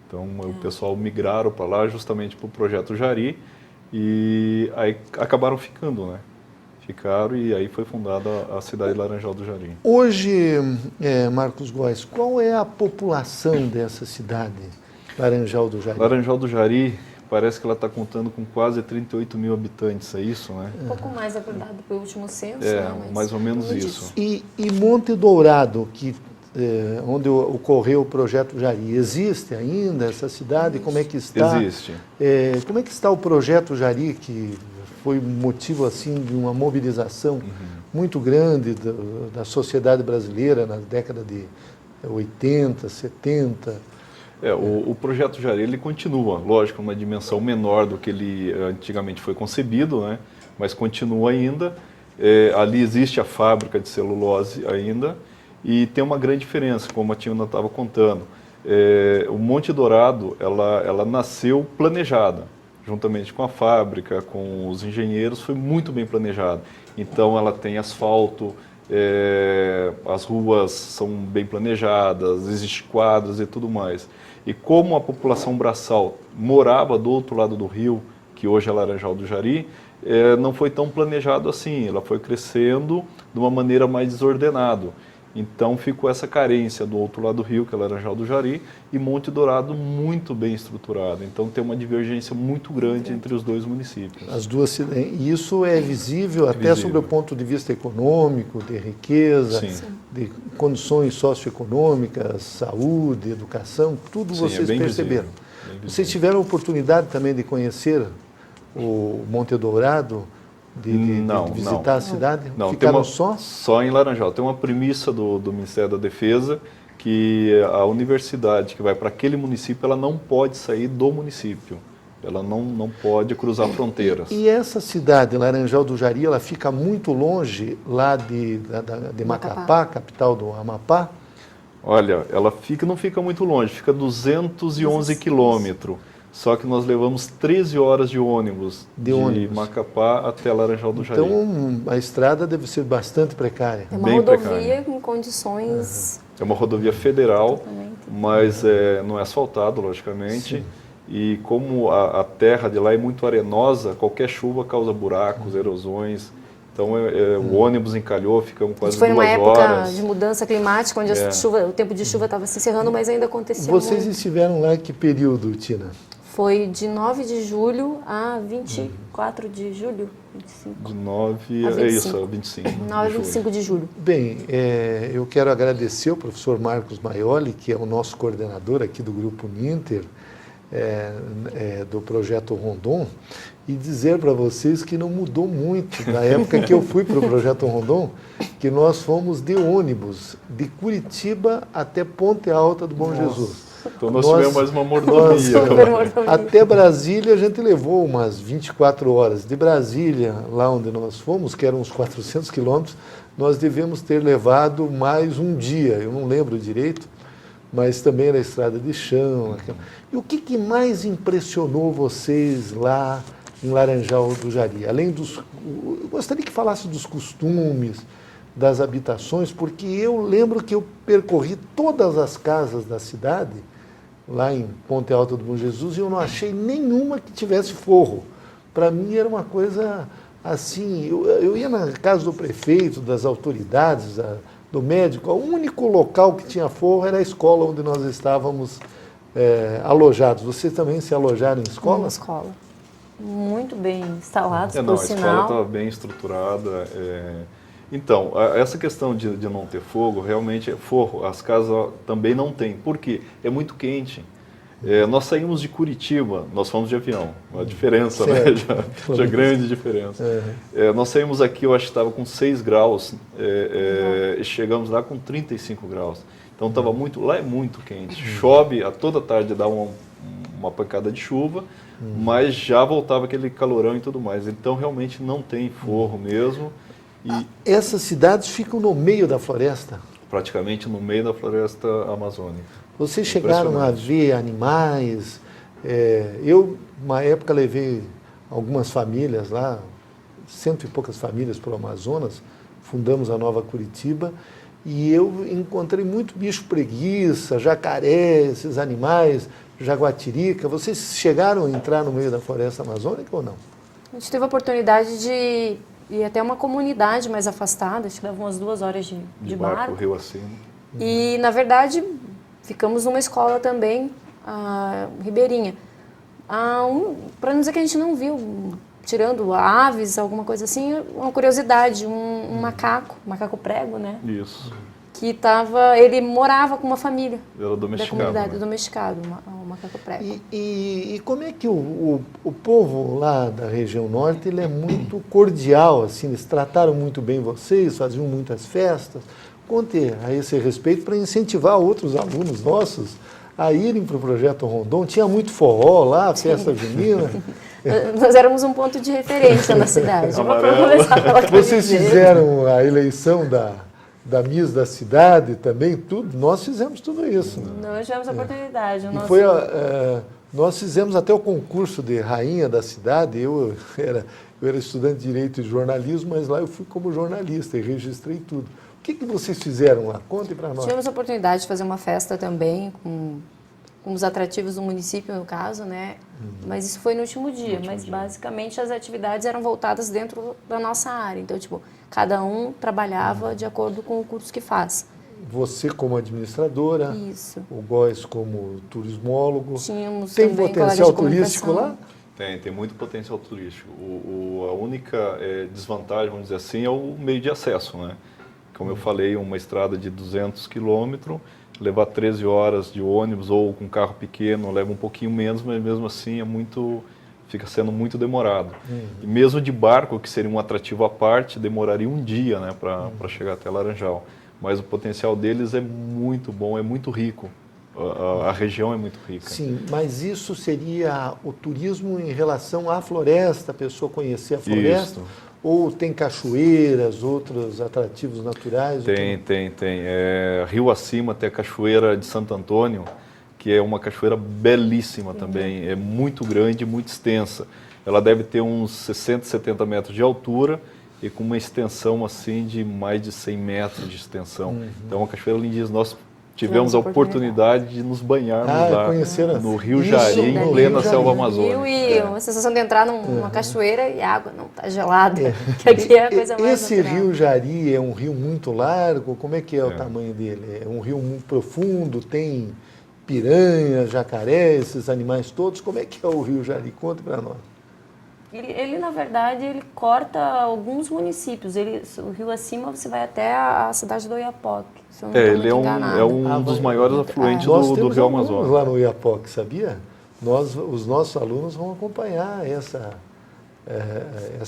Então, o pessoal migraram para lá justamente para o Projeto Jari e aí acabaram ficando, né? Ficaram e aí foi fundada a cidade de Laranjal do Jari. Hoje, Marcos Góes, qual é a população dessa cidade, Laranjal do Jari? Laranjal do Jari, parece que ela está contando com quase 38 mil habitantes, é isso, né? Um pouco mais acordado pelo último censo, mais ou menos isso. E Monte Dourado, onde ocorreu o projeto Jari, existe ainda essa cidade? Como é que está? Existe. Como é que está o projeto Jari, que foi motivo assim de uma mobilização muito grande da sociedade brasileira na década de 80, 70. O projeto Jari ele continua, lógico, uma dimensão menor do que ele antigamente foi concebido, né? Mas continua ainda. Ali existe a fábrica de celulose ainda e tem uma grande diferença, como a Tina estava contando. O Monte Dourado ela nasceu planejada, juntamente com a fábrica, com os engenheiros, foi muito bem planejada. Então ela tem asfalto, as ruas são bem planejadas, existem quadras e tudo mais. E como a população braçal morava do outro lado do rio, que hoje é Laranjal do Jari, não foi tão planejado assim, ela foi crescendo de uma maneira mais desordenada. Então ficou essa carência do outro lado do rio, que é Laranjal do Jari, e Monte Dourado muito bem estruturado. Então tem uma divergência muito grande entre os dois municípios. As duas cidades. E isso é visível até sobre o ponto de vista econômico, de riqueza, de condições socioeconômicas, saúde, educação, tudo vocês perceberam. Vocês tiveram a oportunidade também de conhecer o Monte Dourado? De visitar a cidade? Não, ficaram só em Laranjal. Tem uma premissa do Ministério da Defesa que a universidade que vai para aquele município, ela não pode sair do município. Ela não pode cruzar fronteiras. E essa cidade, Laranjal do Jari, ela fica muito longe lá de Macapá, capital do Amapá? Olha, ela não fica muito longe, fica 211 quilômetros. Só que nós levamos 13 horas de ônibus de Macapá até Laranjal do Jari. Então a estrada deve ser bastante precária. É uma rodovia com condições... É uma rodovia federal, mas não é asfaltado, logicamente. Sim. E como a terra de lá é muito arenosa, qualquer chuva causa buracos, erosões. Então o ônibus encalhou, ficamos quase 2 horas. Foi numa época de mudança climática, onde o tempo de chuva estava se encerrando, mas ainda acontecia Vocês estiveram lá em que período, Tina? Foi de 9 de julho a 24 de julho, 25. De 9 a 25. 9 a 25 de julho. Bem, eu quero agradecer ao professor Marcos Maioli, que é o nosso coordenador aqui do Grupo Ninter, do Projeto Rondon, e dizer para vocês que não mudou muito da época que eu fui para o Projeto Rondon, que nós fomos de ônibus de Curitiba até Ponte Alta do Bom Jesus. Então nós tivemos mais uma mordomia. Até Brasília a gente levou umas 24 horas. De Brasília, lá onde nós fomos, que eram uns 400 quilômetros, nós devemos ter levado mais um dia, eu não lembro direito, mas também era estrada de chão. E o que mais impressionou vocês lá em Laranjal do Jari? Além eu gostaria que falasse dos costumes, das habitações, porque eu lembro que eu percorri todas as casas da cidade, lá em Ponte Alta do Bom Jesus, e eu não achei nenhuma que tivesse forro. Para mim era uma coisa assim, eu ia na casa do prefeito, das autoridades, do médico, o único local que tinha forro era a escola onde nós estávamos alojados. Vocês também se alojaram em escola? Uma escola. Muito bem instalados, por a sinal. escola estava bem estruturada. Então, essa questão de não ter fogo, realmente forro, as casas também não tem. Por quê? É muito quente. Nós saímos de Curitiba, nós fomos de avião, uma diferença, né? Já grande diferença. Nós saímos aqui, eu acho que estava com 6 graus, e chegamos lá com 35 graus. Então lá é muito quente. Chove, a toda tarde dá uma pancada de chuva, mas já voltava aquele calorão e tudo mais. Então realmente não tem forro mesmo. Essas cidades ficam no meio da floresta? Praticamente no meio da floresta amazônica. Vocês chegaram a ver animais? Eu, uma época, levei algumas famílias lá, 100 e poucas famílias para o Amazonas, fundamos a Nova Curitiba, e eu encontrei muito bicho preguiça, jacaré, esses animais, jaguatirica. Vocês chegaram a entrar no meio da floresta amazônica ou não? A gente teve a oportunidade de ir até uma comunidade mais afastada, acho que leva umas 2 horas de barco. Rio acima. E, na verdade, ficamos numa escola também, ribeirinha. Para não dizer que a gente não viu, tirando aves, alguma coisa assim, uma curiosidade, um macaco prego, né? Isso. que ele morava com uma família Era da domesticado. comunidade, Né? domesticado, um macaco prego. E como é que o povo lá da região norte ele é muito cordial, assim, eles trataram muito bem vocês, faziam muitas festas. Conte a esse respeito para incentivar outros alunos nossos a irem para o Projeto Rondon. Tinha muito forró lá, festa junina. Nós éramos um ponto de referência na cidade. Amarelo. Começar pela Vocês camiseta. fizeram a eleição da Miss da cidade também, tudo. Nós fizemos tudo isso. Nós tivemos a oportunidade. E foi nós fizemos até o concurso de rainha da cidade. Eu era estudante de Direito e Jornalismo, mas lá eu fui como jornalista e registrei tudo. O que vocês fizeram lá? Conte para nós. Tivemos a oportunidade de fazer uma festa também, com os atrativos do município, no caso, né? Mas isso foi no último dia. Mas basicamente as atividades eram voltadas dentro da nossa área. Então, tipo, cada um trabalhava de acordo com o curso que faz. Você como administradora, Isso. o Góes como turismólogo. Tínhamos Tem também potencial colegas de turístico lá? comunicação. Tem muito potencial turístico. A única desvantagem, vamos dizer assim, é o meio de acesso, né? Como eu falei, uma estrada de 200 quilômetros, levar 13 horas de ônibus ou com carro pequeno leva um pouquinho menos, mas mesmo assim fica sendo muito demorado. E mesmo de barco, que seria um atrativo à parte, demoraria um dia, né, para chegar até Laranjal. Mas o potencial deles é muito bom, é muito rico. A região é muito rica. Sim, mas isso seria o turismo em relação à floresta, a pessoa conhecer a floresta? Isso. Ou tem cachoeiras, outros atrativos naturais? Tem. Rio acima tem a Cachoeira de Santo Antônio, que é uma cachoeira belíssima também. É muito grande, muito extensa. Ela deve ter uns 60, 70 metros de altura e com uma extensão assim de mais de 100 metros de extensão. Então, é uma cachoeira lindíssima. Nós tivemos a oportunidade de nos banharmos lá no Rio Jari, em plena selva amazônica. E uma sensação de entrar numa cachoeira e a água não está gelada, que aqui é a coisa mais Esse natural. Rio Jari é um rio muito largo? Como é que é o tamanho dele? É um rio muito profundo? Tem piranha, jacaré, esses animais todos? Como é que é o Rio Jari? Conta para nós. Ele, na verdade, ele corta alguns municípios. O rio acima, você vai até a cidade do Oiapoque, se eu não estou Ele muito enganada. é um dos maiores afluentes Nós do temos Rio alunos Amazonas. lá no Oiapoque, sabia? Os nossos alunos vão acompanhar essa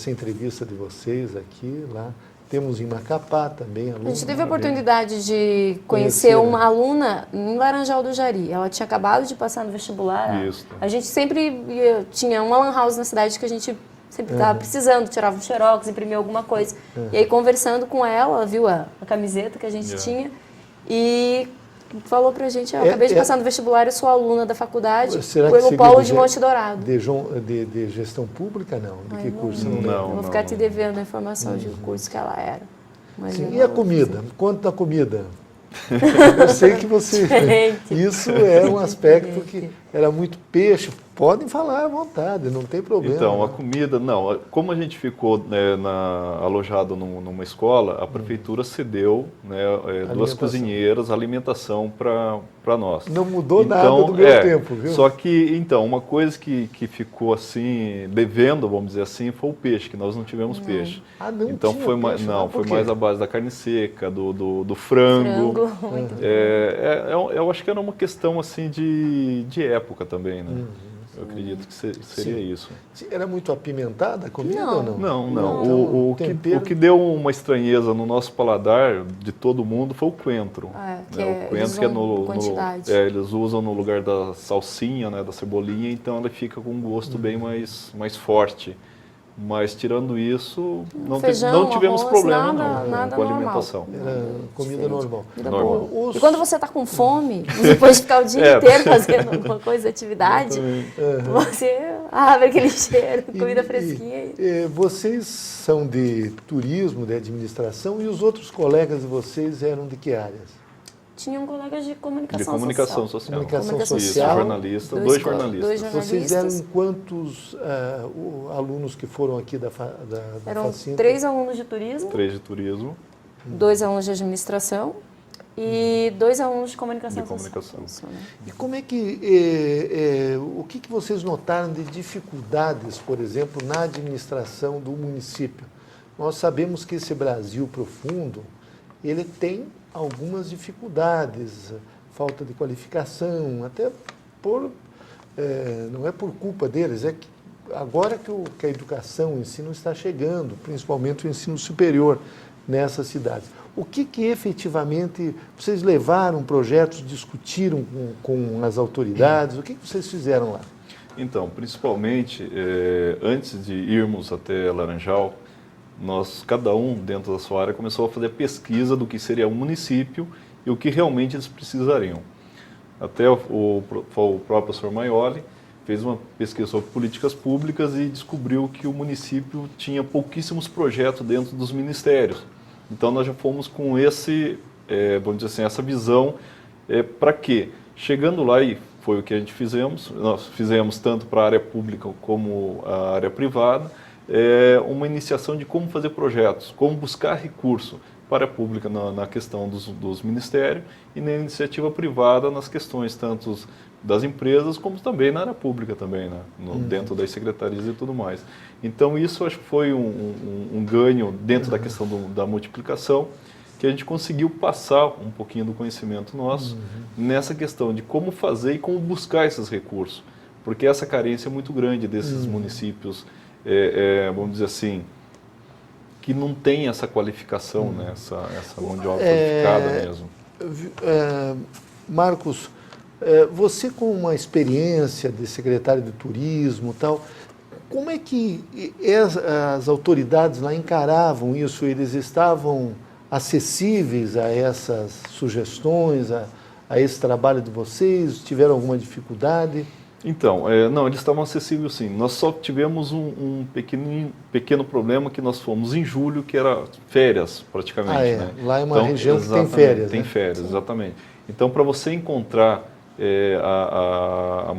entrevista de vocês aqui, lá. Temos em Macapá também alunos. A gente teve a oportunidade de conhecer uma aluna em Laranjal do Jari. Ela tinha acabado de passar no vestibular. Isso. A gente sempre tinha uma lan house na cidade que a gente sempre estava precisando, tirava um xerox, imprimia alguma coisa. E aí, conversando com ela viu a camiseta que a gente tinha e falou pra gente, eu acabei de passar no vestibular, eu sou aluna da faculdade, pelo Polo de Monte Dourado. De gestão pública, não? De que curso? Não. Eu vou ficar te devendo a informação de curso que ela era. Mas Sim, e a comida? Quanto da comida? Eu sei que você... Isso é um aspecto que era muito peixe. Podem falar à vontade, não tem problema. Então, a comida, não. Como a gente ficou alojado numa escola, a prefeitura cedeu duas cozinheiras, alimentação para nós. Não mudou nada do meu tempo, viu? Só que, então, uma coisa que ficou assim, devendo, vamos dizer assim, foi o peixe, que nós não tivemos peixe. Não então tinha foi peixe, foi mais a base da carne seca, do frango. Eu acho que era uma questão assim de época também, né? Eu acredito que seria isso. Era muito apimentada a comida ou não? Não. O que deu uma estranheza no nosso paladar, de todo mundo, foi o coentro. O coentro que eles usam no lugar da salsinha, da cebolinha, então ele fica com um gosto bem mais forte. Mas, tirando isso, não tivemos problema com a alimentação. Era comida normal. E quando você está com fome, depois de ficar o dia inteiro fazendo alguma coisa, atividade, você abre aquele cheiro, comida fresquinha. Vocês são de turismo, de administração, e os outros colegas de vocês eram de que áreas? Tinham colegas de comunicação social. Comunicação social. Dois jornalistas. Vocês eram quantos alunos que foram aqui da Eram Facinta? 3 alunos de turismo. 3 de turismo. 2 alunos de administração e 2 alunos de comunicação social. Isso, né? E como é que... o que vocês notaram de dificuldades, por exemplo, na administração do município? Nós sabemos que esse Brasil profundo, ele tem algumas dificuldades, falta de qualificação, até não é por culpa deles, é que agora que a educação, o ensino está chegando, principalmente o ensino superior nessas cidades. O que efetivamente vocês levaram projetos, discutiram com as autoridades? O que vocês fizeram lá? Então, principalmente, antes de irmos até Laranjal, cada um dentro da sua área começou a fazer pesquisa do que seria um município e o que realmente eles precisariam. Até o próprio professor Maioli fez uma pesquisa sobre políticas públicas e descobriu que o município tinha pouquíssimos projetos dentro dos ministérios. Então nós já fomos com vamos dizer assim, essa visão para quê? Chegando lá, e foi o que a gente fizemos, nós fizemos tanto para a área pública como a área privada, uma iniciação de como fazer projetos, como buscar recurso para a pública na questão dos ministérios e na iniciativa privada nas questões tanto das empresas como também na área pública também, né? Dentro das secretarias e tudo mais. Então isso acho que foi um ganho dentro da questão da multiplicação, que a gente conseguiu passar um pouquinho do conhecimento nosso nessa questão de como fazer e como buscar esses recursos, porque essa carência é muito grande desses municípios, vamos dizer assim, que não tem essa qualificação, né? essa mão de obra qualificada mesmo. Marcos, você com uma experiência de secretário de turismo e tal, como é que as autoridades lá encaravam isso? Eles estavam acessíveis a essas sugestões, a esse trabalho de vocês? Tiveram alguma dificuldade? Então, não, eles estavam acessíveis sim. Nós só tivemos um pequeno problema que nós fomos em julho, que era férias praticamente. Né? Lá é uma região que tem férias. Tem férias, Sim. Exatamente. Então, para você encontrar a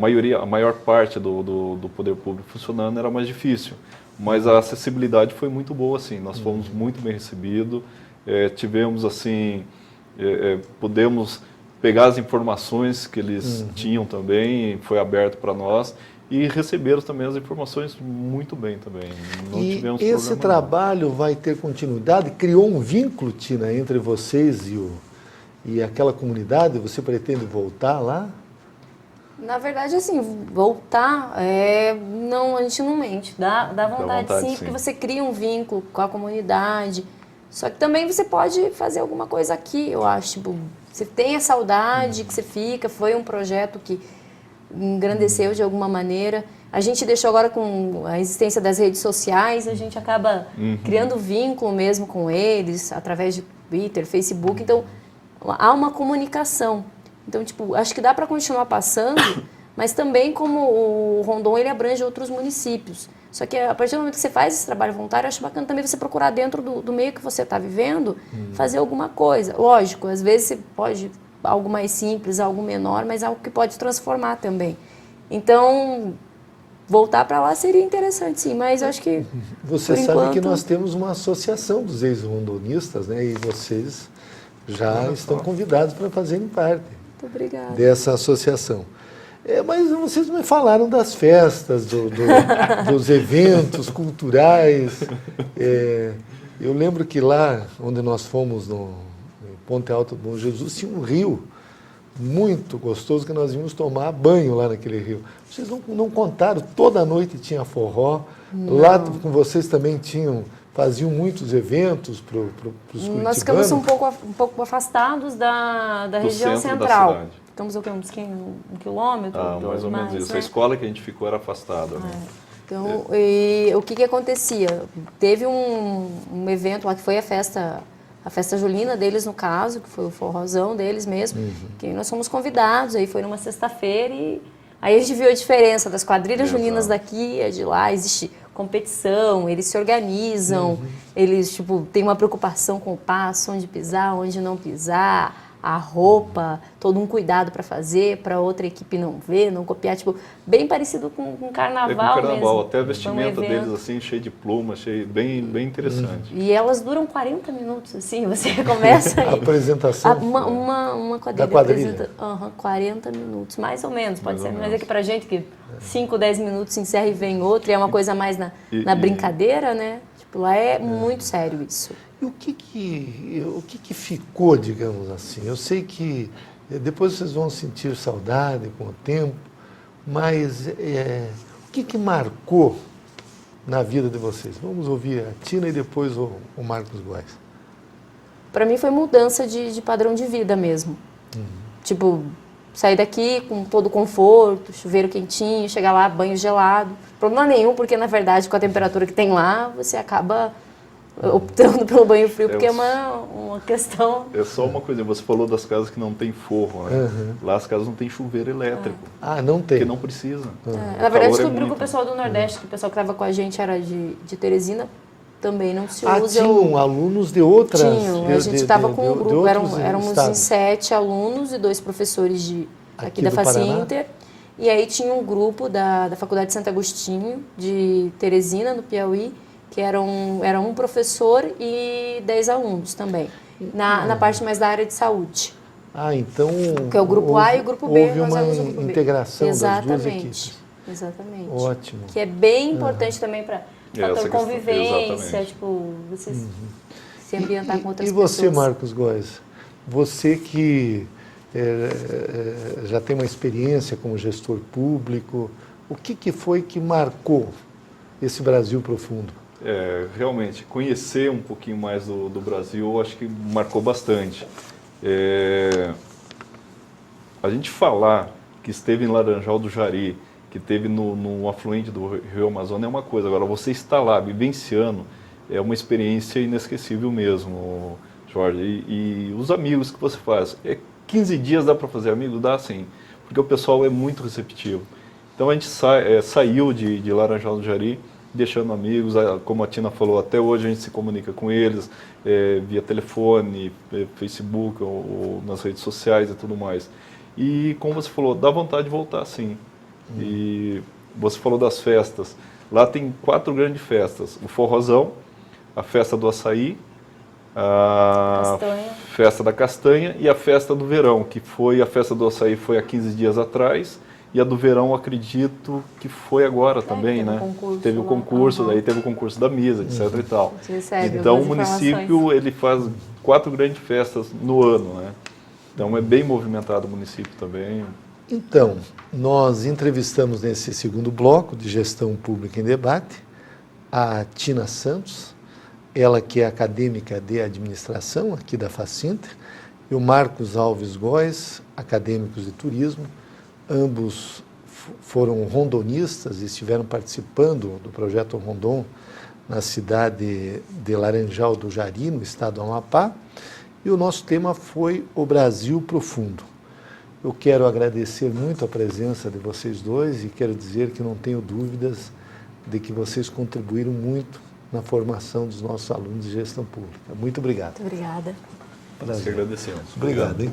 maior parte do poder público funcionando era mais difícil. Mas a acessibilidade foi muito boa, sim. Nós fomos muito bem recebidos. Tivemos, assim, pudemos pegar as informações que eles tinham também, foi aberto para nós, e receberam também as informações muito bem também. Não tivemos problema. Esse trabalho vai ter continuidade? Criou um vínculo, Tina, entre vocês e aquela comunidade? Você pretende voltar lá? Na verdade, assim, voltar, não, a gente não mente. Dá vontade sim, porque você cria um vínculo com a comunidade. Só que também você pode fazer alguma coisa aqui, eu acho. Tipo, você tem a saudade que você fica, foi um projeto que engrandeceu de alguma maneira. A gente deixou agora com a existência das redes sociais, a gente acaba criando vínculo mesmo com eles, através de Twitter, Facebook. Então, há uma comunicação. Então, tipo, acho que dá para continuar passando, mas também como o Rondon, ele abrange outros municípios. Só que a partir do momento que você faz esse trabalho voluntário, eu acho bacana também você procurar dentro do meio que você está vivendo, fazer alguma coisa. Lógico, às vezes você pode algo mais simples, algo menor, mas algo que pode transformar também. Então, voltar para lá seria interessante, sim, mas eu acho que você sabe que nós temos uma associação dos ex-rondonistas, né? E vocês já estão convidados para fazerem parte dessa associação. Mas vocês me falaram das festas, dos eventos culturais. Eu lembro que lá onde nós fomos, no Ponte Alto do Bom Jesus, tinha um rio muito gostoso que nós íamos tomar banho lá naquele rio. Vocês não contaram, toda noite tinha forró. Não. Lá com vocês também faziam muitos eventos para os curitibanos? Nós ficamos um pouco afastados da região central. Estamos o quê? Um quilômetro? Mais ou menos isso. Né? A escola que a gente ficou era afastada. Né? Então, o que acontecia? Teve um evento lá que foi a festa julina deles, no caso, que foi o forrozão deles mesmo, que nós fomos convidados, aí foi numa sexta-feira e aí a gente viu a diferença das quadrilhas julinas daqui e de lá. Existe competição, eles se organizam, eles têm uma preocupação com o passo, onde pisar, onde não pisar, a roupa, todo um cuidado para fazer, para outra equipe não ver, não copiar, bem parecido com carnaval mesmo. Até a vestimenta deles, assim, cheio de plumas, bem interessante. E elas duram 40 minutos, assim, você começa... A apresentação? Uma quadrilha. Da quadrilha? 40 minutos, mais ou menos, pode ser. Mas é que pra gente que 5, 10 minutos se encerra e vem outro, e é uma coisa mais na brincadeira, né? Lá é muito sério isso. E o que ficou, digamos assim? Eu sei que depois vocês vão sentir saudade com o tempo, mas o que marcou na vida de vocês? Vamos ouvir a Tina e depois o Marcos Góes. Para mim foi mudança de padrão de vida mesmo. Tipo, sair daqui com todo o conforto, chuveiro quentinho, chegar lá, banho gelado. Problema nenhum, porque na verdade com a temperatura que tem lá, você acaba optando pelo banho frio, porque é uma questão... É só uma coisa, você falou das casas que não tem forro, né? Lá as casas não tem chuveiro elétrico. Ah, não tem? Porque não precisa. Na verdade, descobriu que o pessoal do Nordeste, que o pessoal que estava com a gente era de Teresina, também não se usa... tinham alunos de outras... Tinham, a gente estava com um grupo, éramos em estados. 7 alunos e 2 professores aqui da do Face Paraná? Inter. E aí tinha um grupo da Faculdade de Santo Agostinho, de Teresina, no Piauí, que era um professor e 10 alunos também, na parte mais da área de saúde. Ah, então... Que é o grupo A e o grupo B. Houve uma integração das duas equipes. Exatamente. Ótimo. Que é bem importante também para fator convivência, exatamente. tipo, você se ambientar com outras pessoas. E você, pessoas. Marcos Góes? Você que já tem uma experiência como gestor público, o que foi que marcou esse Brasil profundo? Realmente, conhecer um pouquinho mais do Brasil, eu acho que marcou bastante. A gente falar que esteve em Laranjal do Jari, que esteve no afluente do Rio Amazonas é uma coisa. Agora, você estar lá vivenciando é uma experiência inesquecível mesmo, Jorge. E os amigos que você faz. 15 dias dá para fazer amigo? Dá sim, porque o pessoal é muito receptivo. Então a gente saiu de Laranjal do Jari, deixando amigos, como a Tina falou, até hoje a gente se comunica com eles via telefone, Facebook ou nas redes sociais e tudo mais. E como você falou, dá vontade de voltar sim. E você falou das festas. Lá tem 4 grandes festas: o Forrozão, a Festa do Açaí, a Festa da Castanha e a Festa do Verão, que foi a Festa do Açaí foi há 15 dias atrás. E a do verão, acredito que foi agora também, né? Teve o concurso, daí teve o concurso da misa, etc. e tal. Então, o município ele faz 4 grandes festas no ano, né? Então, é bem movimentado o município também. Então, nós entrevistamos nesse segundo bloco de Gestão Pública em Debate a Tina Santos, ela que é acadêmica de administração aqui da Face Inter, e o Marcos Alves Góes, acadêmicos de turismo. Ambos foram rondonistas e estiveram participando do projeto Rondon na cidade de Laranjal do Jari, no estado do Amapá. E o nosso tema foi o Brasil Profundo. Eu quero agradecer muito a presença de vocês dois e quero dizer que não tenho dúvidas de que vocês contribuíram muito na formação dos nossos alunos de gestão pública. Muito obrigado. Muito obrigada. Nós agradecemos. Obrigado, hein?